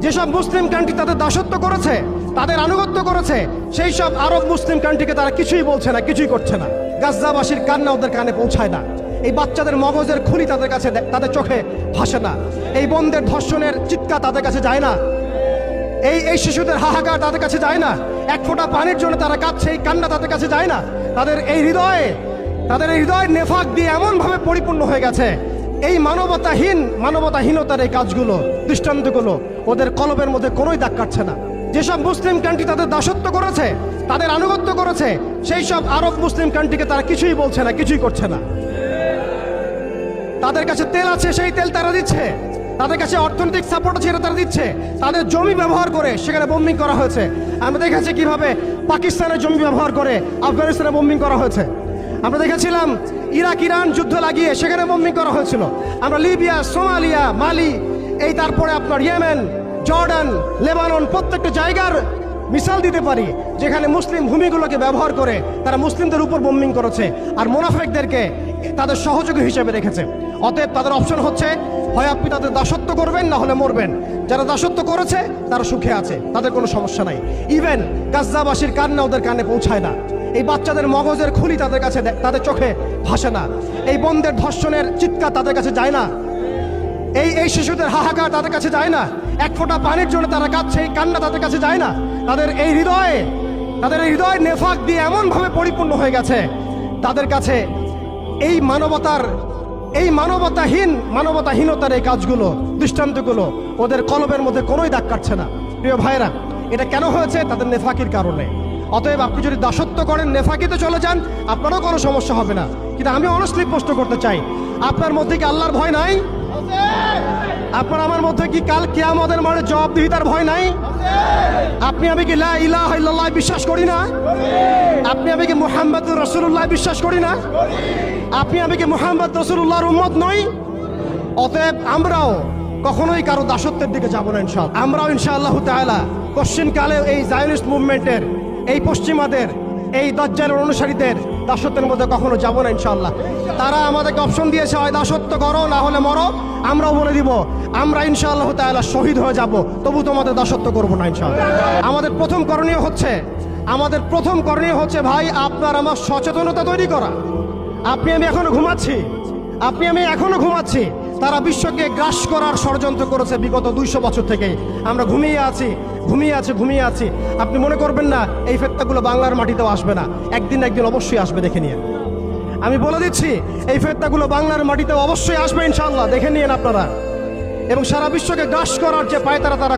যেসব মুসলিম কান্ট্রি তাদের দাসত্ব করেছে, তাদের আনুগত্য করেছে, সেই সব আরব মুসলিম কান্ট্রিকে তারা কিছুই বলছে না, কিছুই করছে না। গাজ্জাবাসীর কান্না ওদের কানে পৌঁছায় না। এই বাচ্চাদের মগজের খুলি তাদের কাছে, তাদের চোখে ভাসে না। এই বোনদের ধর্ষণের চিৎকার তাদের কাছে যায় না। এই শিশুদের হাহাকার তাদের কাছে যায় না। এক ফোঁটা পানির জন্য তারা কাঁদছে, এই কান্না তাদের কাছে যায় না। তাদের এই হৃদয় নেফাক দিয়ে এমনভাবে পরিপূর্ণ হয়ে গেছে। এই মানবতাহীনতার এই কাজগুলো, দৃষ্টান্তগুলো ওদের কলবের মধ্যে কোনোই দাগ কাটছে না। যেসব মুসলিম কান্ট্রি তাদের দাসত্ব করেছে, তাদের আনুগত্য করেছে, সেই সব আরব মুসলিম কান্ট্রিকে তারা কিছুই বলছে না, কিছুই করছে না। তাদের কাছে তেল আছে, সেই তেল তারা দিচ্ছে। তাদের কাছে অর্থনৈতিক সাপোর্ট আছে, এটা তারা দিচ্ছে। তাদের জমি ব্যবহার করে সেখানে বোম্বিং করা হয়েছে। আমরা দেখেছি কিভাবে পাকিস্তানের জমি ব্যবহার করে আফগানিস্তানে বোম্বিং করা হয়েছে। আমরা দেখেছিলাম ইরাক ইরান যুদ্ধ লাগিয়ে সেখানে বোম্বিং করা হয়েছিল। আমরা লিবিয়া, সোমালিয়া, মালি, এই তারপরে আপনার ইয়েমেন, জর্ডান, লেবানন, প্রত্যেকটা জায়গার মিসাল দিতে পারি যেখানে মুসলিম ভূমিগুলোকে ব্যবহার করে তারা মুসলিমদের উপর বোম্বিং করেছে আর মুনাফিকদেরকে তাদের সহযোগী হিসেবে রেখেছে। অতএব তাদের অপশন হচ্ছে, হয় আপনি তাদের দাসত্ব করবেন, না হলে মরবেন। যারা দাসত্ব করেছে তারা সুখে আছে, তাদের কোনো সমস্যা নাই। ইভেন গাজ্জাবাসীর কান্না ওদের কানে পৌঁছায় না। এই বাচ্চাদের মগজের খুলি তাদের কাছে, তাদের চোখে ভাসে না। এই বোনদের ধর্ষণের চিৎকার তাদের কাছে যায় না। এই শিশুদের হাহাকার তাদের কাছে যায় না। এক ফোঁটা পানির জন্য তারা কাঁদছে, এই কান্না তাদের কাছে যায় না। তাদের এই হৃদয় নেফাক দিয়ে এমনভাবে পরিপূর্ণ হয়ে গেছে, তাদের কাছে এই মানবতাহীনতার এই কাজগুলো, দৃষ্টান্তগুলো ওদের কলবের মধ্যে কোনোই দাগ কাটছে না। প্রিয় ভাইরা, এটা কেন হয়েছে? তাদের নেফাকির কারণে। অতএব আপনি যদি দাসত্ব করেন, নেফাকিতে চলে যান, আপনারও কোনো সমস্যা হবে না। কিন্তু আমি অনেস্টলি প্রশ্ন করতে চাই, আপনার মধ্যে কি আল্লাহর ভয় নাই? আপনার আমার মধ্যে কি কাল কিয়ামতের মাঠে জবাবদিহিতার ভয় নাই? আপনি আমি কি লা ইলাহা ইল্লাল্লাহ বিশ্বাস করি না? আপনি আমি কি মুহাম্মদুর রাসূলুল্লাহ বিশ্বাস করি না? আপনি আমি কি মুহাম্মদ রাসূলুল্লাহর উম্মত নই? অতএব আমরাও কখনোই কারো দাসত্বের দিকে যাব না ইনশাআল্লাহ। আমরাও ইনশাআল্লাহ তাআলা কোশ্চিন কালে এই জায়নিস্ট মুভমেন্টের, এই পশ্চিমাদের, এই দাজ্জালের অনুসারীদের দাসত্বের মধ্যে কখনো যাব না ইনশাআল্লাহ। তারা আমাদেরকে অপশন দিয়েছে, হয় দাসত্ব করো, না হলে মরো। আমরাও বলে দিব, আমরা ইনশাআল্লাহ তাআলা শহীদ হয়ে যাব, তবু তোমাদের দাসত্ব করবো না ইনশাআল্লাহ। আমাদের প্রথম করণীয় হচ্ছে ভাই, আপনার আমার সচেতনতা তৈরি করা। আপনি আমি এখনো ঘুমাচ্ছি। তারা বিশ্বকে গ্রাস করার ষড়যন্ত্র করেছে বিগত 200 বছর থেকে। আমরা ঘুমিয়ে আছি। আপনি মনে করবেন না এই ফেতনাগুলো বাংলার মাটিতেও আসবে না। একদিন অবশ্যই আসবে, দেখে নিয়ে। আমি বলে দিচ্ছি, এই ফেতনাগুলো বাংলার মাটিতেও অবশ্যই আসবে ইনশাআল্লাহ, দেখে নিয়েন আপনারা। এবং সারা বিশ্বকে গ্রাস করার যে পায়তারা তারা